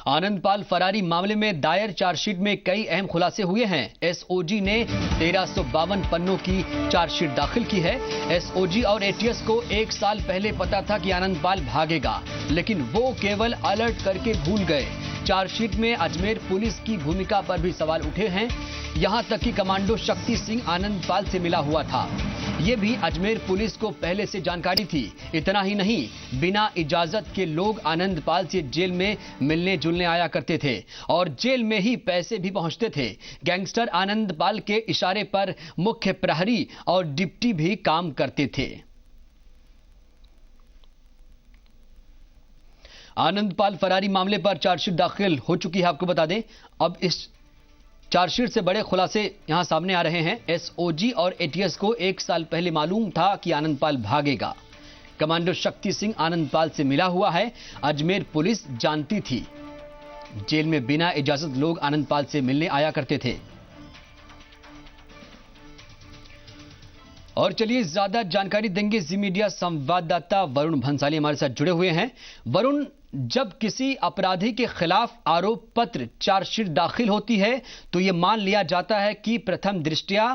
Anandpal Ferrari मामले में दायर चार्जशीट में कई अहम खुलासे हुए हैं। एसओजी ने 1352 पन्नों की चार्जशीट दाखिल की है। एसओजी और एटीएस को 1 साल पहले पता था कि आनंदपाल भागेगा, लेकिन वो केवल अलर्ट करके भूल गए। चार्जशीट में अजमेर पुलिस की भूमिका पर भी सवाल उठे हैं। यहां तक कि कमांडो शक्ति सिंह आनंदपाल से मिला हुआ था। यह भी अजमेर पुलिस को पहले से जानकारी थी। इतना ही नहीं, बिना इजाजत के लोग आनंदपाल से जेल में मिलने जुलने आया करते थे और जेल में ही पैसे भी पहुंचते थे। गैंगस्टर आनंदपाल के इशारे पर मुख्य प्रहरी और डिप्टी भी काम करते थे। आनंदपाल फरारी मामले पर चार्जशीट दाखिल हो चुकी है, आपको बता दें। अब इस चार्जशीट से बड़े खुलासे यहां सामने आ रहे हैं। एसओजी और एटीएस को 1 साल पहले मालूम था कि आनंदपाल भागेगा। कमांडो शक्ति सिंह आनंदपाल से मिला हुआ है। अजमेर पुलिस जानती थी। जेल में बिना इजाजत लोग आनंदपाल से मिलने आया करते थे। और चलिए ज्यादा जानकारी देंगे जी मीडिया संवाददाता वरुण भंसाली हमारे साथ जुड़े हुए हैं। वरुण, जब किसी अपराधी के खिलाफ आरोप पत्र चार्जशीट दाखिल होती है तो यह मान लिया जाता है कि प्रथम दृष्टया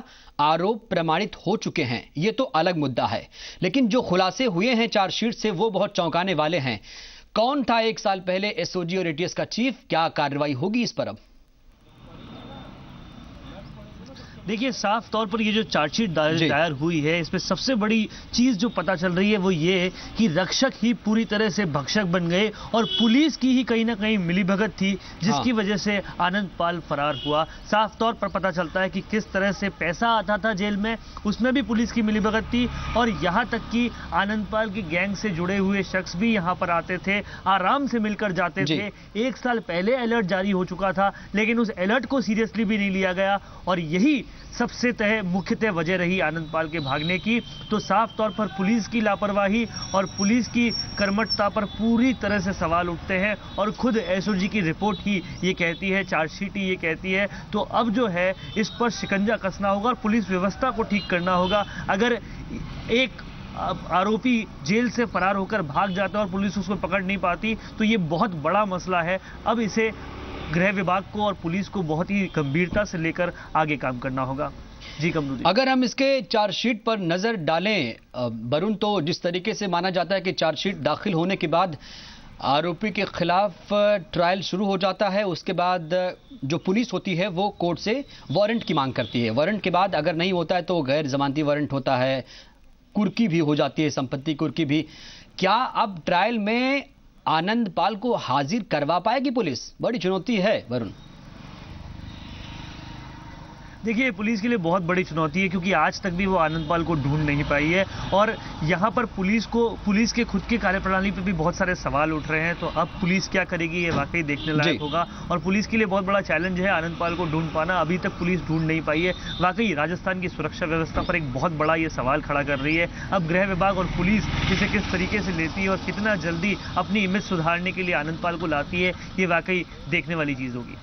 आरोप प्रमाणित हो चुके हैं। यह तो अलग मुद्दा है, लेकिन जो खुलासे हुए हैं चार्जशीट से वो बहुत चौंकाने वाले हैं। कौन था 1 साल पहले एसओजी और एटीएस का चीफ? क्या कार्रवाई होगी इस पर अब? देखिए, साफ तौर पर ये जो चार्जशीट दायर हुई है, इसमें सबसे बड़ी चीज जो पता चल रही है वो ये है कि रक्षक ही पूरी तरह से भक्षक बन गए और पुलिस की ही कहीं ना कहीं मिलीभगत थी, जिसकी वजह से आनंदपाल फरार हुआ। साफ तौर पर पता चलता है कि किस तरह से पैसा आता था जेल में, उसमें भी पुलिस की मिलीभगत थी। और यहाँ तक कि आनंदपाल की गैंग से जुड़े हुए शख्स भी यहाँ पर आते थे, आराम से मिलकर जाते थे। 1 साल पहले अलर्ट जारी हो चुका था, लेकिन उस अलर्ट को सीरियसली भी नहीं लिया गया और यही सबसे मुख्यतः वजह रही आनंदपाल के भागने की। तो साफ तौर पर पुलिस की लापरवाही और पुलिस की कर्मठता पर पूरी तरह से सवाल उठते हैं और खुद एसओजी की रिपोर्ट ही ये कहती है, चार्जशीट ही ये कहती है। तो अब जो है इस पर शिकंजा कसना होगा और पुलिस व्यवस्था को ठीक करना होगा। अगर एक आरोपी जेल से फरार होकर भाग जाता है और पुलिस उसको पकड़ नहीं पाती तो ये बहुत बड़ा मसला है। अब इसे गृह विभाग को और पुलिस को बहुत ही गंभीरता से लेकर आगे काम करना होगा। जी कमरुद्दीन, अगर हम इसके चार्जशीट पर नजर डालें वरुण, तो जिस तरीके से माना जाता है कि चार्जशीट दाखिल होने के बाद आरोपी के खिलाफ ट्रायल शुरू हो जाता है, उसके बाद जो पुलिस होती है वो कोर्ट से वारंट की मांग करती है। वारंट के बाद अगर नहीं होता है तो गैर जमानती वारंट होता है, कुर्की भी हो जाती है, संपत्ति कुर्की भी। क्या अब ट्रायल में आनंदपाल को हाजिर करवा पाएगी पुलिस? बड़ी चुनौती है वरुण। देखिए, पुलिस के लिए बहुत बड़ी चुनौती है क्योंकि आज तक भी वो आनंदपाल को ढूंढ नहीं पाई है और यहाँ पर पुलिस के खुद के कार्यप्रणाली पर भी बहुत सारे सवाल उठ रहे हैं। तो अब पुलिस क्या करेगी ये वाकई देखने लायक होगा और पुलिस के लिए बहुत बड़ा चैलेंज है आनंदपाल को ढूंढ पाना। अभी तक पुलिस ढूंढ नहीं पाई है। वाकई राजस्थान की सुरक्षा व्यवस्था पर एक बहुत बड़ा ये सवाल खड़ा कर रही है। अब गृह विभाग और पुलिस इसे किस तरीके से लेती है और कितना जल्दी अपनी इमेज सुधारने के लिए आनंदपाल को लाती है, ये वाकई देखने वाली चीज होगी।